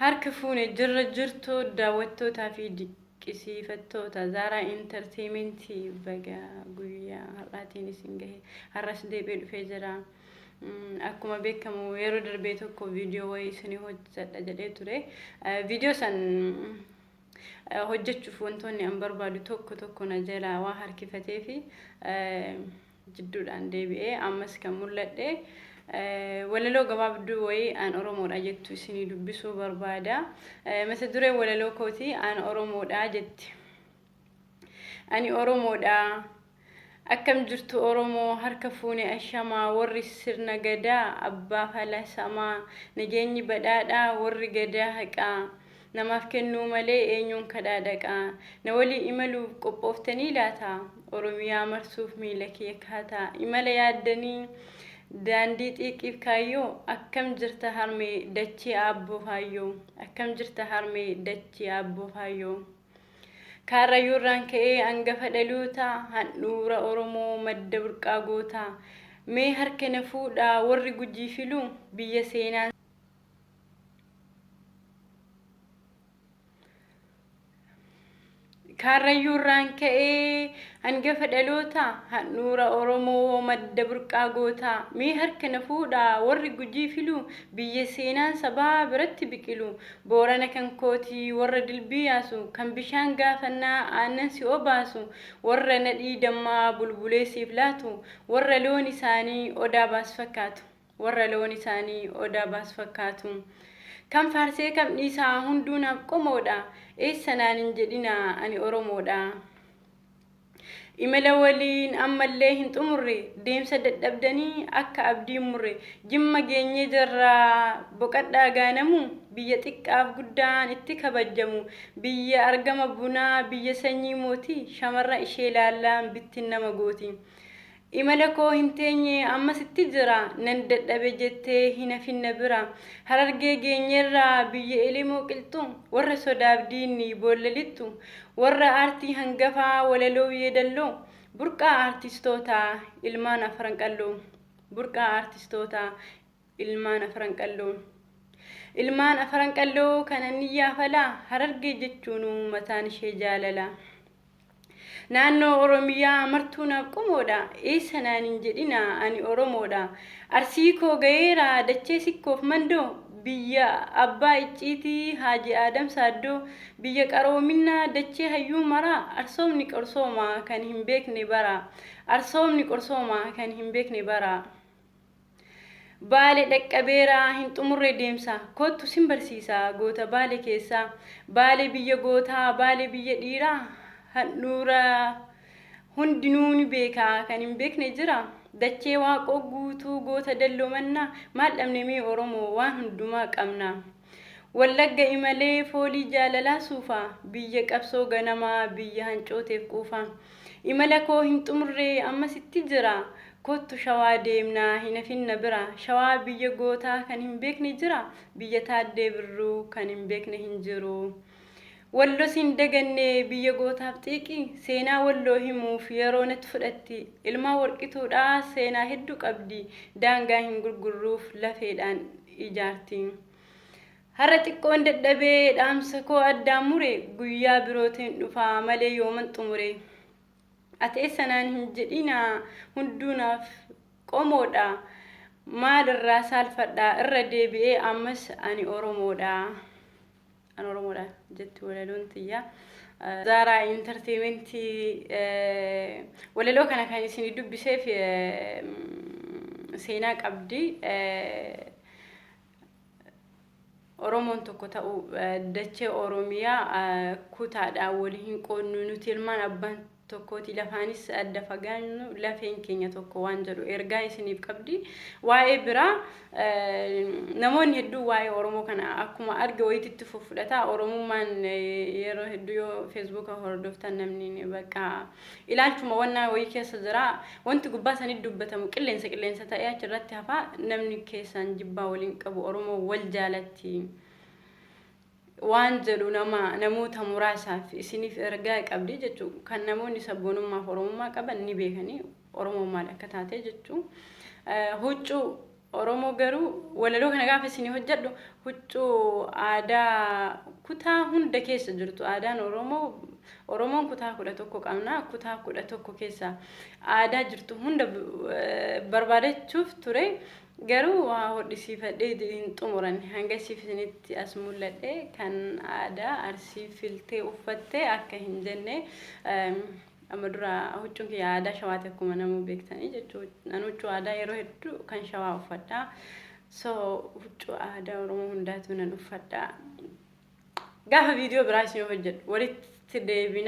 harka fuune jirra jirtoo daawwattootaa fi dinqisiifattoota Zara Entertainmentii baga guyyaa har'aatiin isin gahe har'as deebi'ee dhufee jira. Akkuma beekamu yeroo darbee tokko viidiyoo wayii isinii hojjedha jedhee ture. Viidiyoo san hojjechuuf wantoonni an barbaadu tokko na jala waa harkifatee fi jidduudhaan deebi'ee ammas kan mul'adhe walaloo gabaabduu wayii an Oromoodha jettu isinii dubbisuu barbaada. Mata dureen walaloo kooti an Oromoodha jetti. Ani Oromoodha. Akkam jirtu Oromoo harka fuune ashamaa warri sirna gadaa abbaa falasamaa nageenyi badhaadhaa warri gadaa haqaa namaaf kennuu malee eenyuun kadhaadhaqaa na walii imaluuf qophooftanii laata Oromiyaa marsuuf miila kee kaataa imala yaaddanii daandii xiiqiif kaayyoo akkam jirta harmee dachee aabboo faayyoo akkam jirta harmee dachee aabboo faayyoo Karayurran ka'ee hangafa dhaloota handhuura Oromoo madda burqaa goota mee harka na fuudhaa warri gujii filu biyya seenaa Karayurran ka'ee hangafa dhaloota handhuura Oromoo madda burqaa goota mee harka na fuudhaa warri gujii filu biyya seenaan sabaa biratti biqilu boorana kan kootii warra dilbii yaasu kan bishaan gaafannaa aannan si obaasu warra nadhii dammaa bulbuleesiif laatu warra loon isaanii odaa baas fakkaatu warra loon isaanii odaa baas fakkaatu kan faarsee kam dhiisaa hunduunaaf qomoodha eessanaan hin jedhina ani Oromoodha. Imala waliin ammallee hin xumurre deemsa dadhabdanii akka abdii murre jimma geenye jirraa boqadhaa gaanamu biyya xiqqaaf guddaan itti kabajamu biyya argama bunaa biyya sanyii mootii shamarra ishee laallaan bittin nama gooti. Imala koo hin teenye ammas itti jira nan dadhabe jettee hin hafinna bira harargee geenyerraa biyya elimoo qilxu warra sodaabdiinni boollalittu warra aartii hangafaa walaloo yeedalloo burqaa aartistoota ilmaan afran qalloo burqaa aartistoota ilmaan afran qalloo kana ni yaafalaa harargee jechuun mataan ishee jaalala. Naannoo Oromiyaa martuunaaf qomoodha eessanaan hin jedhina ani Oromoodha. Arsii koo gaheera dachee sikkoof mandoo biyya abbaa icciitii Haaji Adam Saaddoo biyya qaroominaa dachee hayyuu maraa arsoomni qorsoomaa kan hin beekne bara arsoomni qorsoomaa kan hin beekne bara. Baale dhaqqabeera hin xumurre deemsa kottu sin barsiisa goota baale keessa baale biyya gootaa baale biyya dhiiraa handhuura hundinuu ni beekaa kan hin beekne jira dachee waaqoo guutuu goota dalloomanna maal dhabne mee Oromoo waan hundumaa qabna Wallagga imalee foolii jaalalaa suufa biyya qabsoo ganamaa biyya hancooteef quufa imala koo hin xumurre ammas itti jira kottu shawaa deemnaa hin hafinna bira shawaa biyya gootaa kan hin beekne jira biyya taaddee birruu kan hin beekne hin jiru Wallo sin daganne biyya gootaaf xiiqi seenaa walloo himuuf yeroo natti fudhatti ilma warqituudha seenaa hedduu qabdi daangaa hin gurgurruuf lafeedhaan ijaarti har'a xiqqoon dadhabee dhaamsa koo addaan mure guyyaa birootiin dhufaa malee yooman xumure ati eessanaan hin jedhina hunduunaaf qomoodha maalirraa saalfadhaa irra deebi'ee ammas ani Oromoodha. Oromoodha jettu walaloon tiyya. Zara Entertainmentii walaloo kana kan isinii dubbiseef seenaa qabdi. Oromoon tokko ta'u dachee Oromiyaa kutaadhaan waliin qoodnu nuti ilmaan abbaan tokkooti lafaanis adda fagaannu lafeen keenya tokko waan jedhu ergaa isiniif qabdi waa'ee biraa namoonni hedduu waa'ee Oromoo kana akkuma arge wayititti fudhata Oromummaan yeroo hedduu yoo Facebook hordoftan namni bakka ilaalchuma wannaa wayii keessa jira wanti gubbaa sanii dubbatamu qilleensa ta'ee achirratti hafa namni keessan jibbaa waliin qabu Oromoo wal jaalatti waan jedhu namoota muraasaaf isiniif ergaa qabdi jechuun kan namoonni sabboonummaa Oromummaa qaban ni beekanii Oromummaa akka taate jechuun huccuu Oromoo garuu walaloo kana gaafa isin hojjedhu huccuu aadaa kutaa hunda keessa jirtu aadaan Oromoon kutaa 11 qabna kutaa 11 keessa aadaa jirtu hunda barbaadachuuf ture garuu waa hodhisiifadhee hin xumuran hanga isinitti as mul'adhe kan aadaa Arsii filtee uffattee akka hin jenne amadura huccuun kee aadaa shawaati akkuma namu beektanii jechuudha nan huccuu aadaa yeroo hedduu kan shawaa uffadha so huccuu aadaa Oromoo hundaatu nan uffadha gaafa viidiyoo biraa isin hojjedhu walitti deebina